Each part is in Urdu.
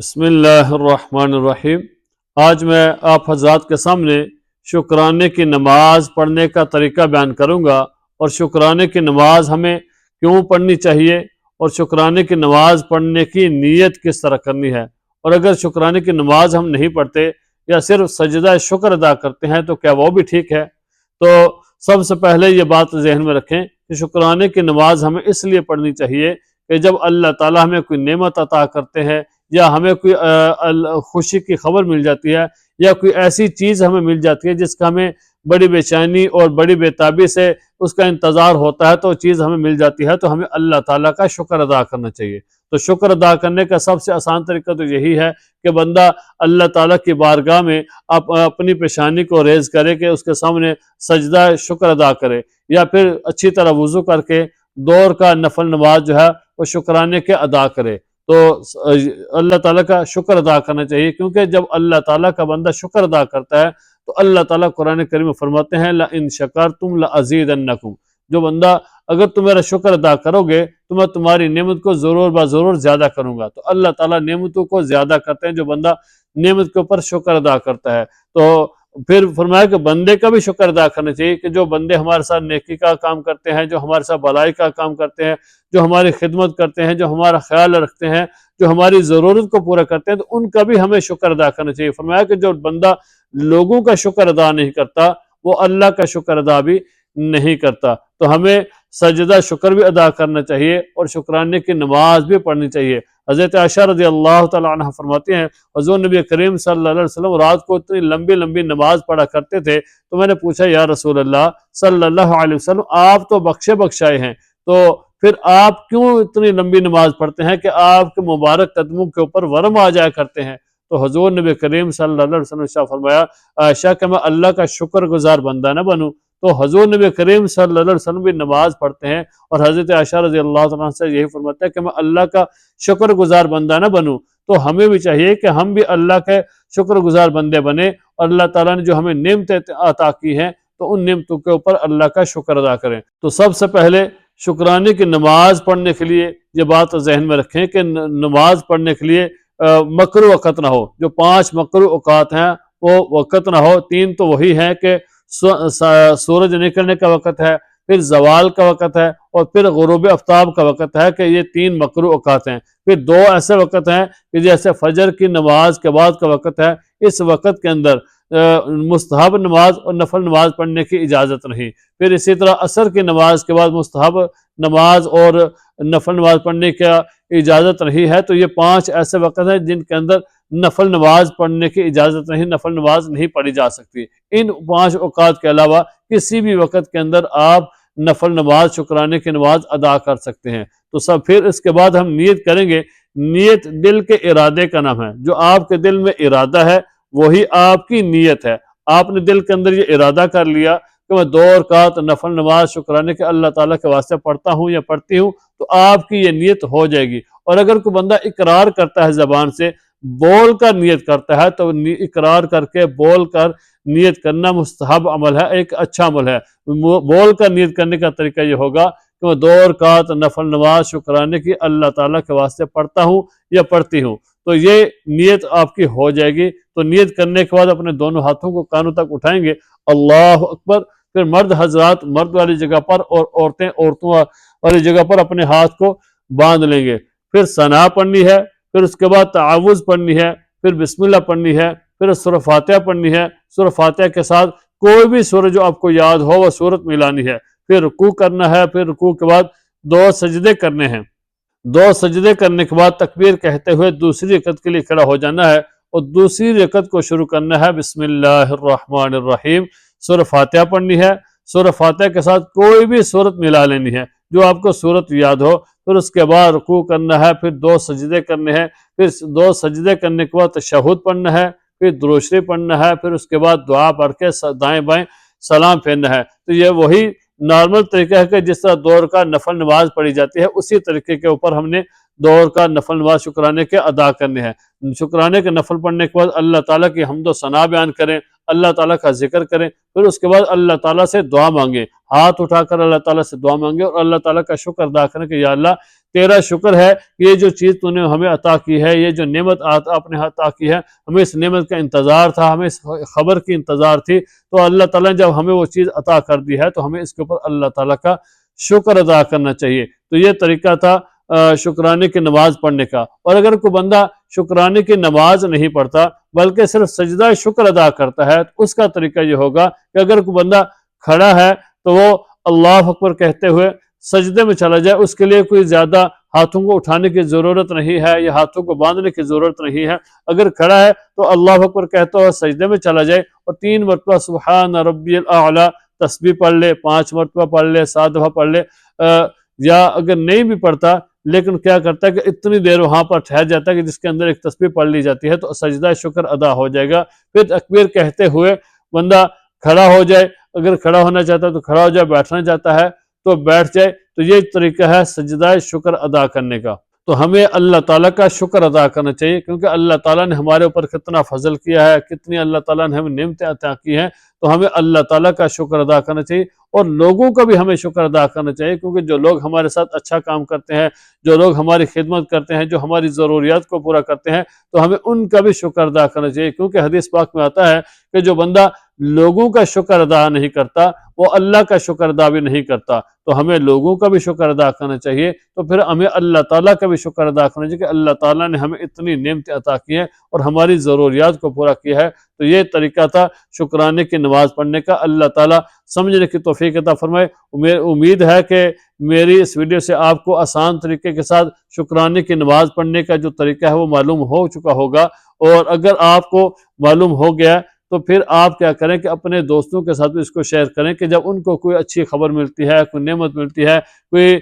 بسم اللہ الرحمن الرحیم۔ آج میں آپ حضرات کے سامنے شکرانے کی نماز پڑھنے کا طریقہ بیان کروں گا، اور شکرانے کی نماز ہمیں کیوں پڑھنی چاہیے، اور شکرانے کی نماز پڑھنے کی نیت کس طرح کرنی ہے، اور اگر شکرانے کی نماز ہم نہیں پڑھتے یا صرف سجدہ شکر ادا کرتے ہیں تو کیا وہ بھی ٹھیک ہے؟ تو سب سے پہلے یہ بات ذہن میں رکھیں کہ شکرانے کی نماز ہمیں اس لیے پڑھنی چاہیے کہ جب اللہ تعالیٰ ہمیں کوئی نعمت عطا کرتے ہیں، یا ہمیں کوئی خوشی کی خبر مل جاتی ہے، یا کوئی ایسی چیز ہمیں مل جاتی ہے جس کا ہمیں بڑی بے چینی اور بڑی بے تابی سے اس کا انتظار ہوتا ہے، تو چیز ہمیں مل جاتی ہے تو ہمیں اللہ تعالیٰ کا شکر ادا کرنا چاہیے۔ تو شکر ادا کرنے کا سب سے آسان طریقہ تو یہی ہے کہ بندہ اللہ تعالیٰ کی بارگاہ میں اپنی پیشانی کو ریز کرے، کہ اس کے سامنے سجدہ شکر ادا کرے، یا پھر اچھی طرح وضو کر کے دور کا نفل نماز جو ہے وہ شکرانے کے ادا کرے۔ تو اللہ تعالیٰ کا شکر ادا کرنا چاہیے، کیونکہ جب اللہ تعالیٰ کا بندہ شکر ادا کرتا ہے تو اللہ تعالیٰ قرآن کریم میں فرماتے ہیں لَإِن شَكَرْتُمْ لَأَزِيدَنَّكُمْ، جو بندہ اگر تم میرا شکر ادا کرو گے تو میں تمہاری نعمت کو ضرور ضرور زیادہ کروں گا۔ تو اللہ تعالیٰ نعمتوں کو زیادہ کرتے ہیں جو بندہ نعمت کے اوپر شکر ادا کرتا ہے۔ تو پھر فرمایا کہ بندے کا بھی شکر ادا کرنا چاہیے، کہ جو بندے ہمارے ساتھ نیکی کا کام کرتے ہیں، جو ہمارے ساتھ بھلائی کا کام کرتے ہیں، جو ہماری خدمت کرتے ہیں، جو ہمارا خیال رکھتے ہیں، جو ہماری ضرورت کو پورا کرتے ہیں، تو ان کا بھی ہمیں شکر ادا کرنا چاہیے۔ فرمایا کہ جو بندہ لوگوں کا شکر ادا نہیں کرتا وہ اللہ کا شکر ادا بھی نہیں کرتا۔ تو ہمیں سجدہ شکر بھی ادا کرنا چاہیے اور شکرانے کی نماز بھی پڑھنی چاہیے۔ حضرت عائشہ رضی اللہ تعالیٰ عنہ فرماتی ہیں حضور نبی کریم صلی اللہ علیہ وسلم رات کو اتنی لمبی لمبی نماز پڑھا کرتے تھے، تو میں نے پوچھا یا رسول اللہ صلی اللہ علیہ وسلم، آپ تو بخشے بخشائے ہیں، تو پھر آپ کیوں اتنی لمبی نماز پڑھتے ہیں کہ آپ کے مبارک قدموں کے اوپر ورم آ جایا کرتے ہیں؟ تو حضور نبی کریم صلی اللہ علیہ وسلم نے فرمایا عائشہ کہ میں اللہ کا شکر گزار بندہ نہ بنوں؟ تو حضور نبی کریم صلی اللہ علیہ وسلم بھی نماز پڑھتے ہیں، اور حضرت عائشہ رضی اللہ عنہ سے یہی فرماتا ہے کہ میں اللہ کا شکر گزار بندہ نہ بنوں۔ تو ہمیں بھی چاہیے کہ ہم بھی اللہ کے شکر گزار بندے بنے، اور اللہ تعالیٰ نے جو ہمیں نعمتیں عطا کی ہیں تو ان نعمتوں کے اوپر اللہ کا شکر ادا کریں۔ تو سب سے پہلے شکرانے کی نماز پڑھنے کے لیے یہ بات ذہن میں رکھیں کہ نماز پڑھنے کے لیے مکروہ وقت نہ ہو۔ جو 5 مکروہ اوقات ہیں وہ وقت نہ ہو۔ 3 تو وہی ہیں کہ سورج نکلنے کا وقت ہے، پھر زوال کا وقت ہے، اور پھر غروب آفتاب کا وقت ہے، کہ یہ 3 مکروہ اوقات ہیں۔ پھر 2 ایسے وقت ہیں کہ جیسے فجر کی نماز کے بعد کا وقت ہے، اس وقت کے اندر مستحب نماز اور نفل نماز پڑھنے کی اجازت نہیں۔ پھر اسی طرح عصر کی نماز کے بعد مستحب نماز اور نفل نماز پڑھنے کی اجازت نہیں ہے۔ تو یہ 5 ایسے وقت ہیں جن کے اندر نفل نماز پڑھنے کی اجازت نہیں، نفل نماز نہیں پڑھی جا سکتی۔ ان 5 اوقات کے علاوہ کسی بھی وقت کے اندر آپ نفل نماز شکرانے کی نماز ادا کر سکتے ہیں۔ تو پھر اس کے بعد ہم نیت کریں گے۔ نیت دل کے ارادے کا نام ہے۔ جو آپ کے دل میں ارادہ ہے وہی آپ کی نیت ہے۔ آپ نے دل کے اندر یہ ارادہ کر لیا کہ میں 2 رکعت نفل نماز شکرانے کے اللہ تعالیٰ کے واسطے پڑھتا ہوں یا پڑھتی ہوں، تو آپ کی یہ نیت ہو جائے گی۔ اور اگر کوئی بندہ اقرار کرتا ہے زبان سے، بول کر نیت کرتا ہے، تو اقرار کر کے بول کر نیت کرنا مستحب عمل ہے، ایک اچھا عمل ہے۔ بول کر نیت کرنے کا طریقہ یہ ہوگا کہ میں 2 رکعت نفل نماز شکرانے کی اللہ تعالیٰ کے واسطے پڑھتا ہوں یا پڑھتی ہوں، تو یہ نیت آپ کی ہو جائے گی۔ تو نیت کرنے کے بعد اپنے دونوں ہاتھوں کو کانوں تک اٹھائیں گے، اللہ اکبر۔ پھر مرد حضرات مرد والی جگہ پر اور عورتیں عورتوں والی جگہ پر اپنے ہاتھ کو باندھ لیں گے۔ پھر ثنا پڑھنی ہے، پھر اس کے بعد تعوذ پڑھنی ہے، پھر بسم اللہ پڑھنی ہے، پھر سورہ فاتحہ پڑھنی ہے۔ سورہ فاتحہ کے ساتھ کوئی بھی سورہ جو آپ کو یاد ہو وہ سورت ملانی ہے۔ پھر رکوع کرنا ہے، پھر رکوع کے بعد 2 سجدے کرنے ہیں۔ 2 سجدے کرنے کے بعد تکبیر کہتے ہوئے دوسری رکعت کے لیے کھڑا ہو جانا ہے، اور دوسری رکعت کو شروع کرنا ہے بسم اللہ الرحمن الرحیم۔ سورہ فاتحہ پڑھنی ہے، سورہ فاتحہ کے ساتھ کوئی بھی سورت ملا لینی ہے جو آپ کو سورت یاد ہو۔ پھر اس کے بعد رکوع کرنا ہے، پھر 2 سجدے کرنے ہیں، پھر 2 سجدے کرنے کے بعد تشہد پڑھنا ہے، پھر درود شریف پڑھنا ہے، پھر اس کے بعد دعا پڑھ کے دائیں بائیں سلام پھیرنا ہے۔ تو یہ وہی نارمل طریقہ ہے کہ جس طرح 2 رکعت نفل نماز پڑھی جاتی ہے، اسی طریقے کے اوپر ہم نے دور کا نفل نماز شکرانے کے ادا کرنے ہیں۔ شکرانے کے نفل پڑھنے کے بعد اللہ تعالیٰ کی حمد و ثنا بیان کریں، اللہ تعالیٰ کا ذکر کریں، پھر اس کے بعد اللہ تعالیٰ سے دعا مانگیں، ہاتھ اٹھا کر اللہ تعالیٰ سے دعا مانگیں اور اللہ تعالیٰ کا شکر ادا کریں کہ یا اللہ تیرا شکر ہے، یہ جو چیز تو نے ہمیں عطا کی ہے، یہ جو نعمت آپ نے عطا کی ہے، ہمیں اس نعمت کا انتظار تھا، ہمیں اس خبر کی انتظار تھی، تو اللہ تعالیٰ نے جب ہمیں وہ چیز عطا کر دی ہے تو ہمیں اس کے اوپر اللہ تعالیٰ کا شکر ادا کرنا چاہیے۔ تو یہ طریقہ تھا شکرانے کی نماز پڑھنے کا۔ اور اگر کوئی بندہ شکرانے کی نماز نہیں پڑھتا بلکہ صرف سجدہ شکر ادا کرتا ہے تو اس کا طریقہ یہ ہوگا کہ اگر کوئی بندہ کھڑا ہے تو وہ اللہ اکبر کہتے ہوئے سجدے میں چلا جائے، اس کے لیے کوئی زیادہ ہاتھوں کو اٹھانے کی ضرورت نہیں ہے یا ہاتھوں کو باندھنے کی ضرورت نہیں ہے۔ اگر کھڑا ہے تو اللہ اکبر کہتا ہوا سجدے میں چلا جائے اور 3 مرتبہ سبحان ربی الاعلیٰ تسبیح پڑھ لے، 5 مرتبہ پڑھ لے، 7 دفعہ پڑھ لے، یا اگر نہیں بھی پڑھتا لیکن کیا کرتا ہے کہ اتنی دیر وہاں پر ٹھہر جاتا ہے کہ جس کے اندر ایک تسبیح پڑھ لی جاتی ہے تو سجدہ شکر ادا ہو جائے گا۔ پھر تکبیر کہتے ہوئے بندہ کھڑا ہو جائے، اگر کھڑا ہونا چاہتا ہے تو کھڑا ہو جائے، بیٹھنا چاہتا ہے تو بیٹھ جائے۔ تو یہ طریقہ ہے سجدہ شکر ادا کرنے کا۔ تو ہمیں اللہ تعالیٰ کا شکر ادا کرنا چاہیے، کیونکہ اللہ تعالیٰ نے ہمارے اوپر کتنا فضل کیا ہے، کتنی اللہ تعالیٰ نے ہمیں نعمتیں عطا کی ہیں، تو ہمیں اللہ تعالیٰ کا شکر ادا کرنا چاہیے اور لوگوں کا بھی ہمیں شکر ادا کرنا چاہیے، کیونکہ جو لوگ ہمارے ساتھ اچھا کام کرتے ہیں، جو لوگ ہماری خدمت کرتے ہیں، جو ہماری ضروریات کو پورا کرتے ہیں، تو ہمیں ان کا بھی شکر ادا کرنا چاہیے، کیونکہ حدیث پاک میں آتا ہے کہ جو بندہ لوگوں کا شکر ادا نہیں کرتا وہ اللہ کا شکر ادا بھی نہیں کرتا۔ تو ہمیں لوگوں کا بھی شکر ادا کرنا چاہیے، تو پھر ہمیں اللہ تعالیٰ کا بھی شکر ادا کرنا چاہیے کہ اللہ تعالیٰ نے ہمیں اتنی نعمتیں عطا کی ہیں اور ہماری ضروریات کو پورا کیا ہے۔ تو یہ طریقہ تھا شکرانے کی نماز پڑھنے کا۔ اللہ تعالیٰ سمجھنے کی توفیق عطا فرمائے۔ امید ہے کہ میری اس ویڈیو سے آپ کو آسان طریقے کے ساتھ شکرانے کی نماز پڑھنے کا جو طریقہ ہے وہ معلوم ہو چکا ہوگا، اور اگر آپ کو معلوم ہو گیا تو پھر آپ کیا کریں کہ اپنے دوستوں کے ساتھ بھی اس کو شیئر کریں کہ جب ان کو کوئی اچھی خبر ملتی ہے، کوئی نعمت ملتی ہے، کوئی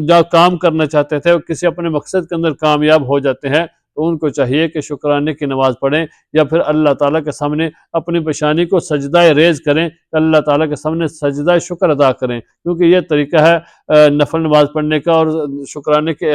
جو کام کرنا چاہتے تھے کسی اپنے مقصد کے اندر کامیاب ہو جاتے ہیں، تو ان کو چاہیے کہ شکرانے کی نماز پڑھیں یا پھر اللہ تعالیٰ کے سامنے اپنی پیشانی کو سجدہ ریز کریں، اللہ تعالیٰ کے سامنے سجدہ شکر ادا کریں، کیونکہ یہ طریقہ ہے نفل نماز پڑھنے کا اور شکرانے کے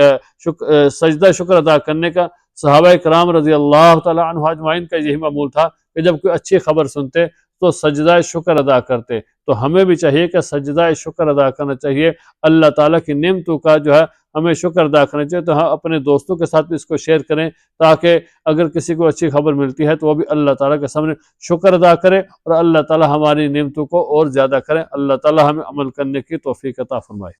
سجدہ شکر ادا کرنے کا۔ صحابہ کرام رضی اللہ تعالیٰ عنہ اجمعین کا یہی معمول تھا کہ جب کوئی اچھی خبر سنتے تو سجدہ شکر ادا کرتے۔ تو ہمیں بھی چاہیے کہ سجدہ شکر ادا کرنا چاہیے، اللہ تعالیٰ کی نعمتوں کا جو ہے ہمیں شکر ادا کرنا چاہیے۔ تو ہم اپنے دوستوں کے ساتھ بھی اس کو شیئر کریں تاکہ اگر کسی کو اچھی خبر ملتی ہے تو وہ بھی اللہ تعالیٰ کے سامنے شکر ادا کرے اور اللہ تعالیٰ ہماری نعمتوں کو اور زیادہ کریں۔ اللہ تعالیٰ ہمیں عمل کرنے کی توفیق عطا فرمائے۔